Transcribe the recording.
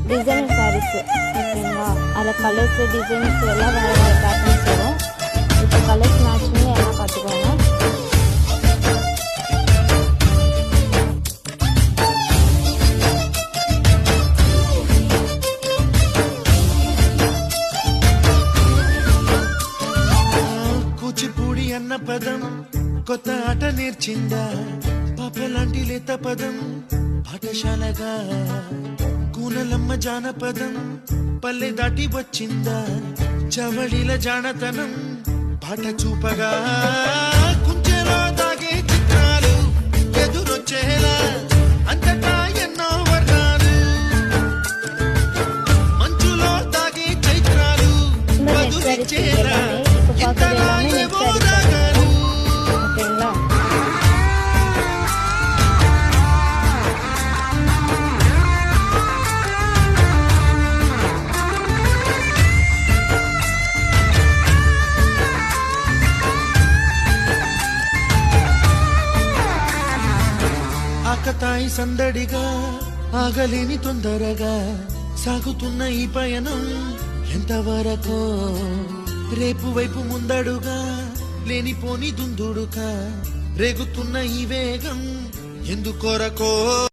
Design saris ఓకేనా. అలా colours designs ఎలా వేరే వేరే ప్యాటర్న్స్ వரும். இப்போ కలర్స్ మ్యాచ్ பண்ணி எல்லாம் பார்த்துக்கோங்க. కూచిపూడి అన్న పదం కొత్త ఆట నేర్చిందా, పాపలాంటి లేత పదం పాఠశాలగా, కూనలమ్మ జానపదం పల్లె దాటి వచ్చిందా, చవడిల జానతనం పాట చూపగా, కుంచెలో దాగే చిత్రాలు ఎదురొచ్చేలా అంతటా ఎన్నో వర్ణాలు, మంచులో దాగే చైత్రాలు వదులిచ్చేలా ఇంతలా ఏవో రాగాలు. ఓకేనా. ఆకతాయి సందడిగా ఆగలేని తొందరగా సాగుతున్న ఈ పయనం ఎంతవరకో, రేపు వైపు ముందడుగా లేనిపోని దుందుడుగా రేగుతున్న ఈ వేగం ఎందుకొరకో.